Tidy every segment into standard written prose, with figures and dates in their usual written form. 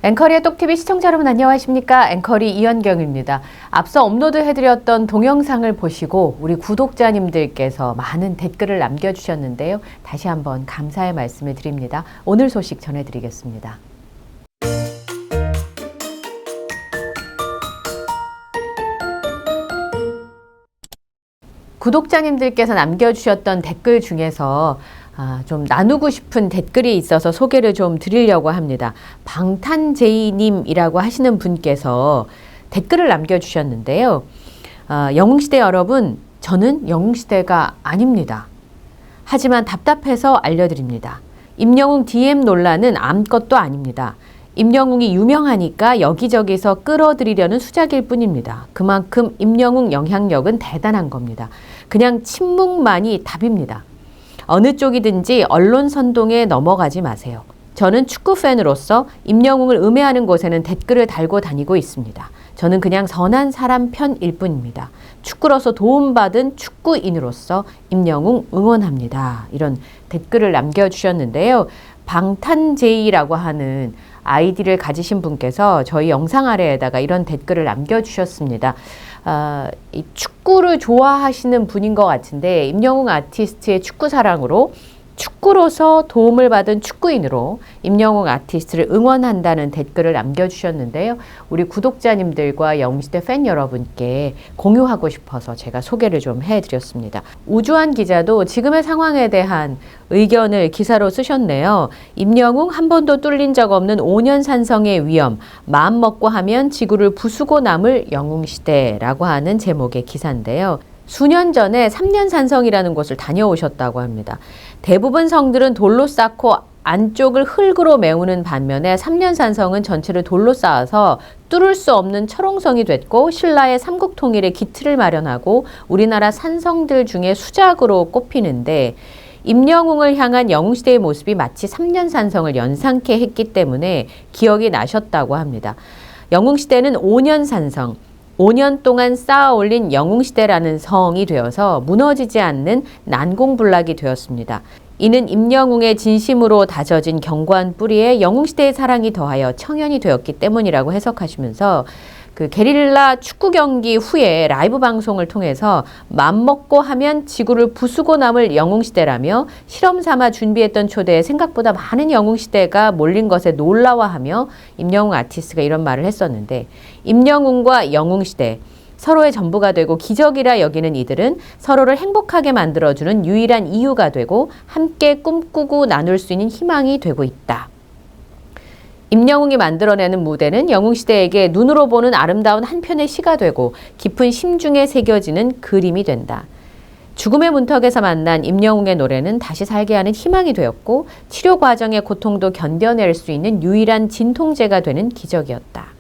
앵커리의 똑TV 시청자 여러분 안녕하십니까? 앵커리 이현경입니다. 앞서 업로드해드렸던 동영상을 보시고 우리 구독자님들께서 많은 댓글을 남겨주셨는데요. 다시 한번 감사의 말씀을 드립니다. 오늘 소식 전해드리겠습니다. 구독자님들께서 남겨주셨던 댓글 중에서 좀 나누고 싶은 댓글이 있어서 소개를 좀 드리려고 합니다. 방탄제이님이라고 하시는 분께서 댓글을 남겨주셨는데요. 영웅시대 여러분, 저는 영웅시대가 아닙니다. 하지만 답답해서 알려드립니다. 임영웅 DM 논란은 아무것도 아닙니다. 임영웅이 유명하니까 여기저기서 끌어들이려는 수작일 뿐입니다. 그만큼 임영웅 영향력은 대단한 겁니다. 그냥 침묵만이 답입니다. 어느 쪽이든지 언론 선동에 넘어가지 마세요. 저는 축구 팬으로서 임영웅을 음해하는 곳에는 댓글을 달고 다니고 있습니다. 저는 그냥 선한 사람 편일 뿐입니다. 축구로서 도움받은 축구인으로서 임영웅 응원합니다. 이런 댓글을 남겨주셨는데요. 방탄제이라고 하는 아이디를 가지신 분께서 저희 영상 아래에다가 이런 댓글을 남겨주셨습니다. 이 축구를 좋아하시는 분인 것 같은데 임영웅 아티스트의 축구 사랑으로 축구로서 도움을 받은 축구인으로 임영웅 아티스트를 응원한다는 댓글을 남겨주셨는데요. 우리 구독자님들과 영웅시대 팬 여러분께 공유하고 싶어서 제가 소개를 좀 해드렸습니다. 우주한 기자도 지금의 상황에 대한 의견을 기사로 쓰셨네요. 임영웅 한 번도 뚫린 적 없는 5년 산성의 위험, 마음먹고 하면 지구를 부수고 남을 영웅시대라고 하는 제목의 기사인데요. 수년 전에 3년 산성이라는 곳을 다녀오셨다고 합니다. 대부분 성들은 돌로 쌓고 안쪽을 흙으로 메우는 반면에 3년 산성은 전체를 돌로 쌓아서 뚫을 수 없는 철옹성이 됐고 신라의 삼국통일의 기틀을 마련하고 우리나라 산성들 중에 수작으로 꼽히는데 임영웅을 향한 영웅시대의 모습이 마치 3년 산성을 연상케 했기 때문에 기억이 나셨다고 합니다. 영웅시대는 5년 산성, 5년 동안 쌓아 올린 영웅시대라는 성이 되어서 무너지지 않는 난공불락이 되었습니다. 이는 임영웅의 진심으로 다져진 견고한 뿌리에 영웅시대의 사랑이 더하여 청연이 되었기 때문이라고 해석하시면서 그 게릴라 축구 경기 후에 라이브 방송을 통해서 맘먹고 하면 지구를 부수고 남을 영웅시대라며 실험 삼아 준비했던 초대에 생각보다 많은 영웅시대가 몰린 것에 놀라워하며 임영웅 아티스트가 이런 말을 했었는데 임영웅과 영웅시대 서로의 전부가 되고 기적이라 여기는 이들은 서로를 행복하게 만들어주는 유일한 이유가 되고 함께 꿈꾸고 나눌 수 있는 희망이 되고 있다. 임영웅이 만들어내는 무대는 영웅시대에게 눈으로 보는 아름다운 한 편의 시가 되고 깊은 심중에 새겨지는 그림이 된다. 죽음의 문턱에서 만난 임영웅의 노래는 다시 살게 하는 희망이 되었고 치료 과정의 고통도 견뎌낼 수 있는 유일한 진통제가 되는 기적이었다.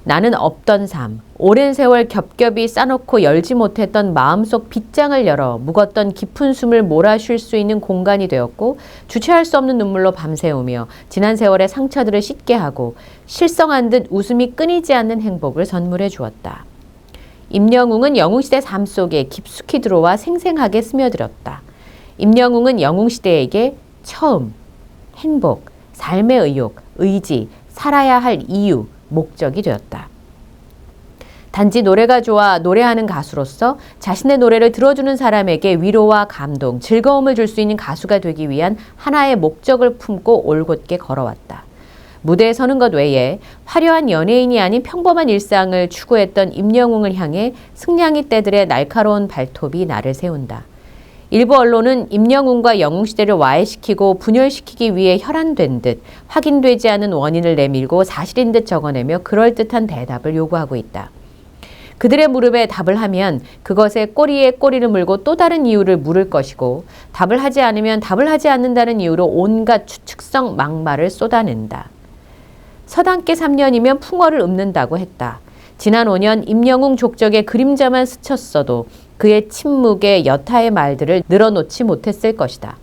나는 없던 삶, 오랜 세월 겹겹이 싸놓고 열지 못했던 마음속 빗장을 열어 묵었던 깊은 숨을 몰아쉴 수 있는 공간이 되었고 주체할 수 없는 눈물로 밤새우며 지난 세월의 상처들을 씻게 하고 실성한 듯 웃음이 끊이지 않는 행복을 선물해 주었다. 임영웅은 영웅시대 삶 속에 깊숙이 들어와 생생하게 스며들었다. 임영웅은 영웅시대에게 처음, 행복, 삶의 의욕, 의지, 살아야 할 이유, 목적이 되었다. 단지 노래가 좋아 노래하는 가수로서 자신의 노래를 들어주는 사람에게 위로와 감동, 즐거움을 줄 수 있는 가수가 되기 위한 하나의 목적을 품고 올곧게 걸어왔다. 무대에 서는 것 외에 화려한 연예인이 아닌 평범한 일상을 추구했던 임영웅을 향해 승냥이 떼들의 날카로운 발톱이 나를 세운다. 일부 언론은 임영웅과 영웅시대를 와해시키고 분열시키기 위해 혈안된 듯 확인되지 않은 원인을 내밀고 사실인 듯 적어내며 그럴듯한 대답을 요구하고 있다. 그들의 무릎에 답을 하면 그것에 꼬리에 꼬리를 물고 또 다른 이유를 물을 것이고 답을 하지 않으면 답을 하지 않는다는 이유로 온갖 추측성 막말을 쏟아낸다. 서당계 3년이면 풍어를 읊는다고 했다. 지난 5년 임영웅 족적의 그림자만 스쳤어도 그의 침묵에 여타의 말들을 늘어놓지 못했을 것이다.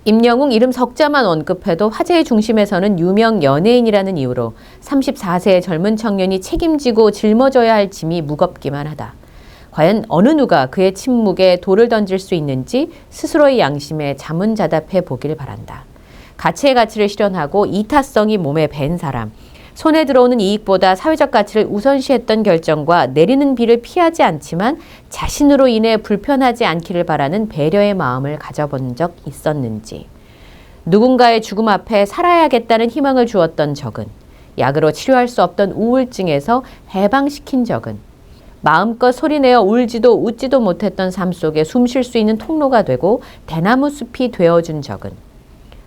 임영웅 이름 석자만 언급해도 화제의 중심에서는 유명 연예인이라는 이유로 34세의 젊은 청년이 책임지고 짊어져야 할 짐이 무겁기만 하다. 과연 어느 누가 그의 침묵에 돌을 던질 수 있는지 스스로의 양심에 자문자답해 보길 바란다. 가치의 가치를 실현하고 이타성이 몸에 밴 사람, 손에 들어오는 이익보다 사회적 가치를 우선시했던 결정과 내리는 비를 피하지 않지만 자신으로 인해 불편하지 않기를 바라는 배려의 마음을 가져본 적 있었는지, 누군가의 죽음 앞에 살아야겠다는 희망을 주었던 적은, 약으로 치료할 수 없던 우울증에서 해방시킨 적은, 마음껏 소리내어 울지도 웃지도 못했던 삶 속에 숨 쉴 수 있는 통로가 되고 대나무 숲이 되어준 적은,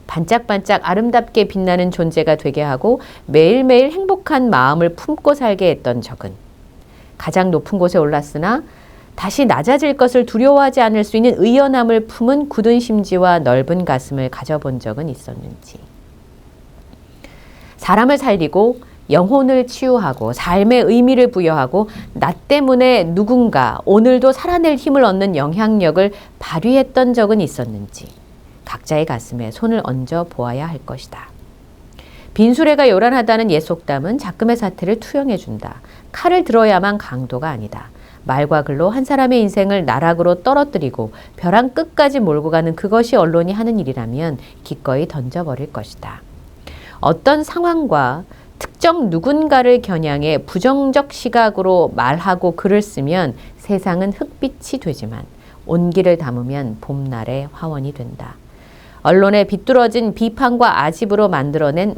반짝반짝 아름답게 빛나는 존재가 되게 하고 매일매일 행복한 마음을 품고 살게 했던 적은, 가장 높은 곳에 올랐으나 다시 낮아질 것을 두려워하지 않을 수 있는 의연함을 품은 굳은 심지와 넓은 가슴을 가져본 적은 있었는지, 사람을 살리고 영혼을 치유하고 삶의 의미를 부여하고 나 때문에 누군가 오늘도 살아낼 힘을 얻는 영향력을 발휘했던 적은 있었는지 각자의 가슴에 손을 얹어 보아야 할 것이다. 빈수레가 요란하다는 옛 속담은 작금의 사태를 투영해준다. 칼을 들어야만 강도가 아니다. 말과 글로 한 사람의 인생을 나락으로 떨어뜨리고 벼랑 끝까지 몰고 가는 그것이 언론이 하는 일이라면 기꺼이 던져버릴 것이다. 어떤 상황과 특정 누군가를 겨냥해 부정적 시각으로 말하고 글을 쓰면 세상은 흑빛이 되지만 온기를 담으면 봄날의 화원이 된다. 언론에 비뚤어진 비판과 아집으로 만들어낸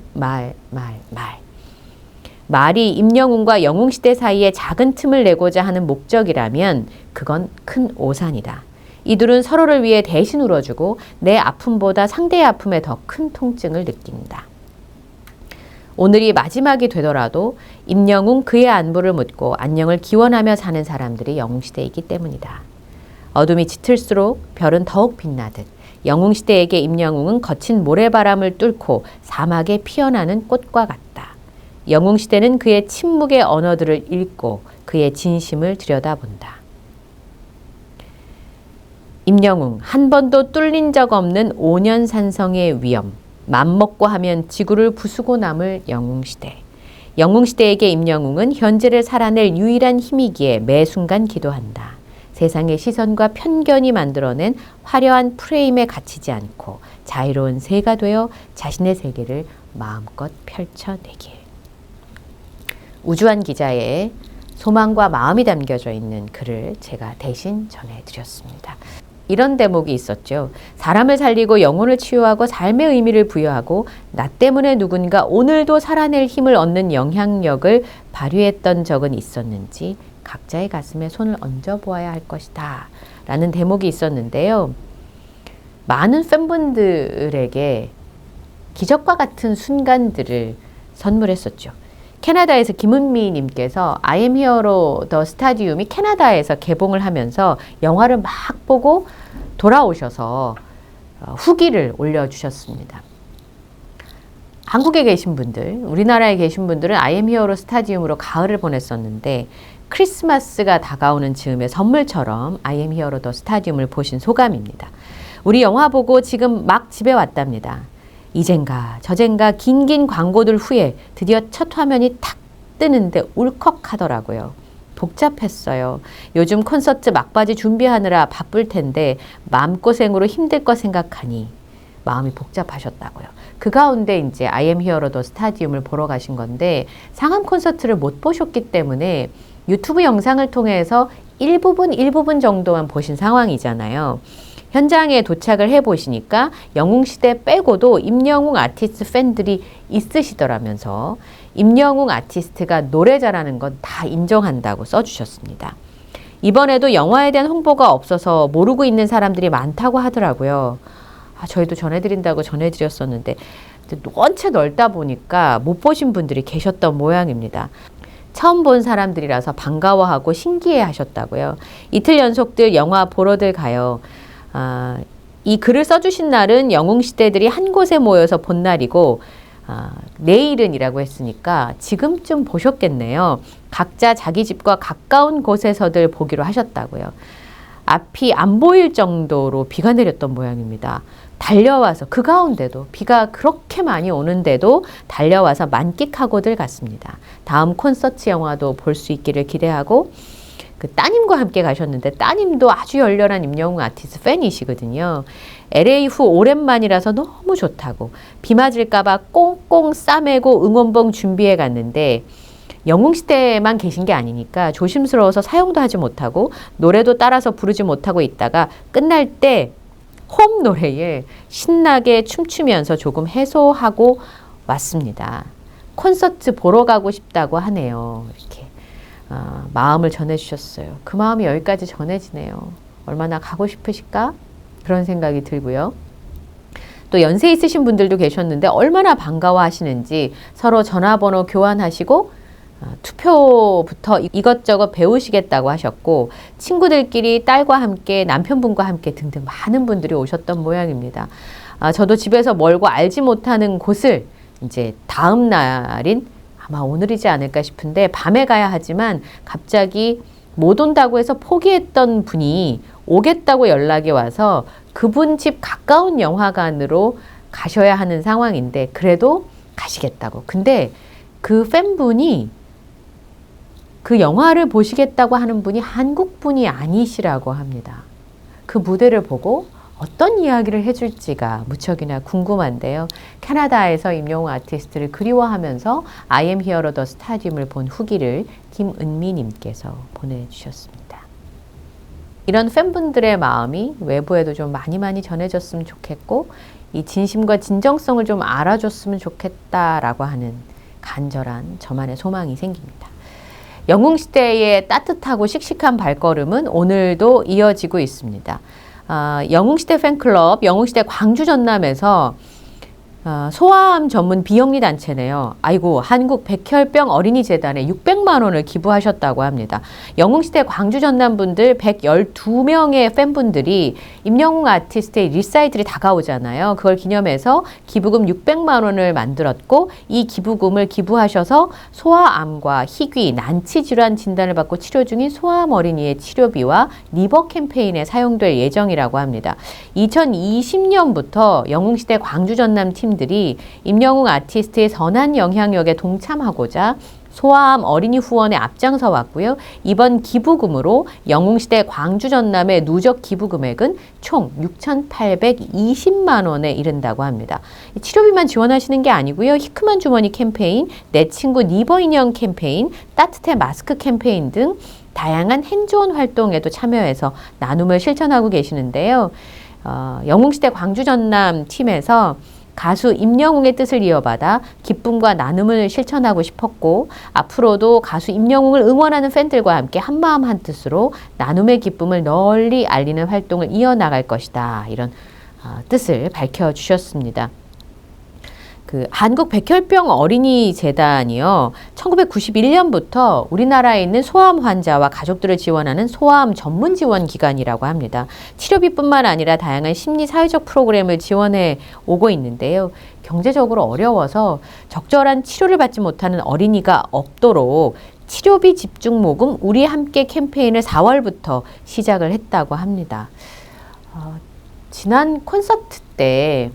말이 임영웅과 영웅시대 사이에 작은 틈을 내고자 하는 목적이라면 그건 큰 오산이다. 이들은 서로를 위해 대신 울어주고 내 아픔보다 상대의 아픔에 더 큰 통증을 느낀다. 오늘이 마지막이 되더라도 임영웅 그의 안부를 묻고 안녕을 기원하며 사는 사람들이 영웅시대이기 때문이다. 어둠이 짙을수록 별은 더욱 빛나듯 영웅시대에게 임영웅은 거친 모래바람을 뚫고 사막에 피어나는 꽃과 같다. 영웅시대는 그의 침묵의 언어들을 읽고 그의 진심을 들여다본다. 임영웅, 한 번도 뚫린 적 없는 5년 산성의 위엄. 맘먹고 하면 지구를 부수고 남을 영웅시대. 영웅시대에게 임영웅은 현재를 살아낼 유일한 힘이기에 매 순간 기도한다. 세상의 시선과 편견이 만들어낸 화려한 프레임에 갇히지 않고 자유로운 새가 되어 자신의 세계를 마음껏 펼쳐내길. 우주한 기자의 소망과 마음이 담겨져 있는 글을 제가 대신 전해드렸습니다. 이런 대목이 있었죠. 사람을 살리고 영혼을 치유하고 삶의 의미를 부여하고 나 때문에 누군가 오늘도 살아낼 힘을 얻는 영향력을 발휘했던 적은 있었는지 각자의 가슴에 손을 얹어보아야 할 것이다 라는 대목이 있었는데요. 많은 팬분들에게 기적과 같은 순간들을 선물했었죠. 캐나다에서 김은미 님께서 I am Hero The Stadium이 캐나다에서 개봉을 하면서 영화를 막 보고 돌아오셔서 후기를 올려주셨습니다. 한국에 계신 분들, 우리나라에 계신 분들은 I am Hero 스타디움으로 가을을 보냈었는데 크리스마스가 다가오는 즈음의 선물처럼 I am Hero The Stadium을 보신 소감입니다. 우리 영화 보고 지금 막 집에 왔답니다. 이젠가 저젠가 긴긴 광고들 후에 드디어 첫 화면이 탁 뜨는데 울컥하더라고요. 복잡했어요. 요즘 콘서트 막바지 준비하느라 바쁠 텐데 마음고생으로 힘들 거 생각하니 마음이 복잡하셨다고요. 그 가운데 이제 I am Hero The Stadium을 보러 가신 건데 상암 콘서트를 못 보셨기 때문에 유튜브 영상을 통해서 일부분 정도만 보신 상황이잖아요. 현장에 도착을 해보시니까 영웅시대 빼고도 임영웅 아티스트 팬들이 있으시더라면서 임영웅 아티스트가 노래 잘하는 건 다 인정한다고 써주셨습니다. 이번에도 영화에 대한 홍보가 없어서 모르고 있는 사람들이 많다고 하더라고요. 저희도 전해드린다고 전해드렸었는데 원체 넓다 보니까 못 보신 분들이 계셨던 모양입니다. 처음 본 사람들이라서 반가워하고 신기해 하셨다고요. 이틀 연속들 영화 보러들 가요. 이 글을 써주신 날은 영웅시대들이 한 곳에 모여서 본 날이고 내일은이라고 했으니까 지금쯤 보셨겠네요. 각자 자기 집과 가까운 곳에서들 보기로 하셨다고요. 앞이 안 보일 정도로 비가 내렸던 모양입니다. 달려와서 그 가운데도 비가 그렇게 많이 오는데도 달려와서 만끽하고들 갔습니다. 다음 콘서트 영화도 볼 수 있기를 기대하고 그 따님과 함께 가셨는데 따님도 아주 열렬한 임영웅 아티스트 팬이시거든요. LA 후 오랜만이라서 너무 좋다고 비 맞을까봐 꽁꽁 싸매고 응원봉 준비해 갔는데 영웅시대에만 계신 게 아니니까 조심스러워서 사용도 하지 못하고 노래도 따라서 부르지 못하고 있다가 끝날 때 홈 노래에 신나게 춤추면서 조금 해소하고 왔습니다. 콘서트 보러 가고 싶다고 하네요. 이렇게 마음을 전해주셨어요. 그 마음이 여기까지 전해지네요. 얼마나 가고 싶으실까? 그런 생각이 들고요. 또 연세 있으신 분들도 계셨는데 얼마나 반가워하시는지 서로 전화번호 교환하시고 투표부터 이것저것 배우시겠다고 하셨고 친구들끼리 딸과 함께 남편분과 함께 등등 많은 분들이 오셨던 모양입니다. 저도 집에서 멀고 알지 못하는 곳을 이제 다음 날인 아마 오늘이지 않을까 싶은데 밤에 가야 하지만 갑자기 못 온다고 해서 포기했던 분이 오겠다고 연락이 와서 그분 집 가까운 영화관으로 가셔야 하는 상황인데 그래도 가시겠다고. 근데 그 팬분이 그 영화를 보시겠다고 하는 분이 한국 분이 아니시라고 합니다. 그 무대를 보고 어떤 이야기를 해줄지가 무척이나 궁금한데요. 캐나다에서 임영웅 아티스트를 그리워하면서 I am here at the stadium을 본 후기를 김은미님께서 보내주셨습니다. 이런 팬분들의 마음이 외부에도 좀 많이 전해졌으면 좋겠고 이 진심과 진정성을 좀 알아줬으면 좋겠다라고 하는 간절한 저만의 소망이 생깁니다. 영웅시대의 따뜻하고 씩씩한 발걸음은 오늘도 이어지고 있습니다. 영웅시대 팬클럽, 영웅시대 광주 전남에서 소아암 전문 비영리 단체네요. 아이고, 한국 백혈병 어린이재단에 600만 원을 기부하셨다고 합니다. 영웅시대 광주 전남 분들 112명의 팬분들이 임영웅 아티스트의 리사이틀이 다가오잖아요. 그걸 기념해서 기부금 600만 원을 만들었고 이 기부금을 기부하셔서 소아암과 희귀, 난치 질환 진단을 받고 치료 중인 소아암 어린이의 치료비와 리버 캠페인에 사용될 예정이라고 합니다. 2020년부터 영웅시대 광주 전남 팀들이 임영웅 아티스트의 선한 영향력에 동참하고자 소아암 어린이 후원에 앞장서 왔고요. 이번 기부금으로 영웅시대 광주 전남의 누적 기부 금액은 총 6,820만 원에 이른다고 합니다. 치료비만 지원하시는 게 아니고요. 히크만 주머니 캠페인, 내 친구 니버 인형 캠페인, 따뜻해 마스크 캠페인 등 다양한 핸즈온 활동에도 참여해서 나눔을 실천하고 계시는데요. 영웅시대 광주 전남 팀에서 가수 임영웅의 뜻을 이어받아 기쁨과 나눔을 실천하고 싶었고 앞으로도 가수 임영웅을 응원하는 팬들과 함께 한마음 한뜻으로 나눔의 기쁨을 널리 알리는 활동을 이어나갈 것이다. 이런 뜻을 밝혀주셨습니다. 그 한국 백혈병 어린이 재단이요. 1991년부터 우리나라에 있는 소아암 환자와 가족들을 지원하는 소아암 전문 지원 기관이라고 합니다. 치료비뿐만 아니라 다양한 심리 사회적 프로그램을 지원해 오고 있는데요. 경제적으로 어려워서 적절한 치료를 받지 못하는 어린이가 없도록 치료비 집중 모금 우리 함께 캠페인을 4월부터 시작을 했다고 합니다. 지난 콘서트 때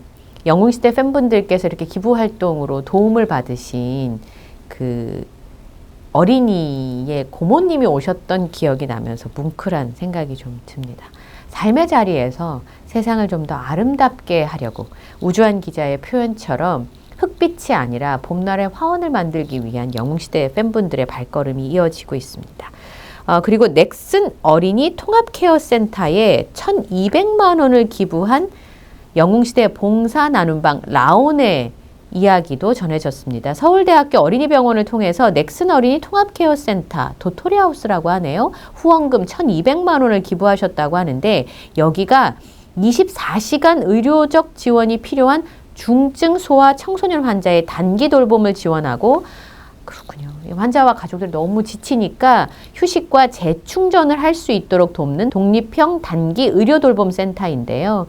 영웅시대 팬분들께서 이렇게 기부활동으로 도움을 받으신 그 어린이의 고모님이 오셨던 기억이 나면서 뭉클한 생각이 좀 듭니다. 삶의 자리에서 세상을 좀 더 아름답게 하려고 우주한 기자의 표현처럼 흑빛이 아니라 봄날의 화원을 만들기 위한 영웅시대 팬분들의 발걸음이 이어지고 있습니다. 그리고 넥슨 어린이 통합케어센터에 1,200만 원을 기부한 영웅시대 봉사 나눔방 라온의 이야기도 전해졌습니다. 서울대학교 어린이병원을 통해서 넥슨 어린이 통합케어센터 도토리하우스라고 하네요. 후원금 1,200만 원을 기부하셨다고 하는데 여기가 24시간 의료적 지원이 필요한 중증 소아 청소년 환자의 단기 돌봄을 지원하고 그렇군요. 환자와 가족들이 너무 지치니까 휴식과 재충전을 할 수 있도록 돕는 독립형 단기 의료돌봄센터인데요.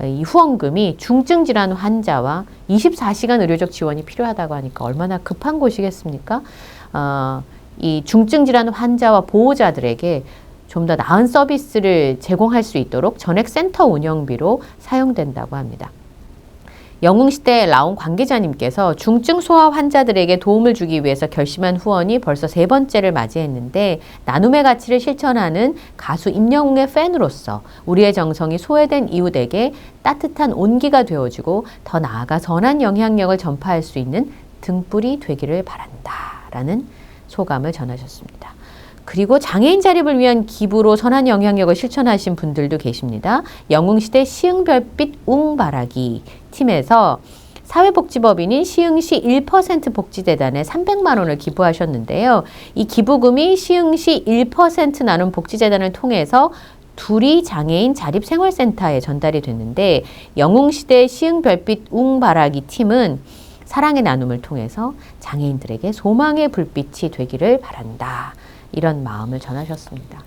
이 후원금이 중증 질환 환자와 24시간 의료적 지원이 필요하다고 하니까 얼마나 급한 곳이겠습니까? 이 중증 질환 환자와 보호자들에게 좀 더 나은 서비스를 제공할 수 있도록 전액 센터 운영비로 사용된다고 합니다. 영웅시대에 나온 관계자님께서 중증 소아 환자들에게 도움을 주기 위해서 결심한 후원이 벌써 3번째를 맞이했는데 나눔의 가치를 실천하는 가수 임영웅의 팬으로서 우리의 정성이 소외된 이웃에게 따뜻한 온기가 되어주고 더 나아가 선한 영향력을 전파할 수 있는 등불이 되기를 바란다 라는 소감을 전하셨습니다. 그리고 장애인 자립을 위한 기부로 선한 영향력을 실천하신 분들도 계십니다. 영웅시대 시흥별빛 웅바라기 팀에서 사회복지법인인 시흥시 1% 복지재단에 300만 원을 기부하셨는데요. 이 기부금이 시흥시 1% 나눔 복지재단을 통해서 두리 장애인 자립생활센터에 전달이 됐는데 영웅시대 시흥별빛 웅바라기 팀은 사랑의 나눔을 통해서 장애인들에게 소망의 불빛이 되기를 바란다. 이런 마음을 전하셨습니다.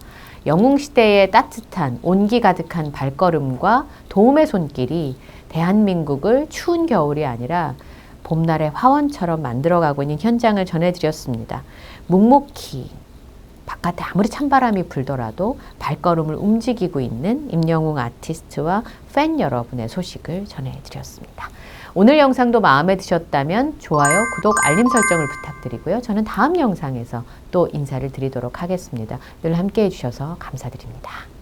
영웅시대의 따뜻한 온기 가득한 발걸음과 도움의 손길이 대한민국을 추운 겨울이 아니라 봄날의 화원처럼 만들어가고 있는 현장을 전해드렸습니다. 묵묵히 바깥에 아무리 찬바람이 불더라도 발걸음을 움직이고 있는 임영웅 아티스트와 팬 여러분의 소식을 전해드렸습니다. 오늘 영상도 마음에 드셨다면 좋아요, 구독, 알림 설정을 부탁드리고요. 저는 다음 영상에서 또 인사를 드리도록 하겠습니다. 늘 함께해 주셔서 감사드립니다.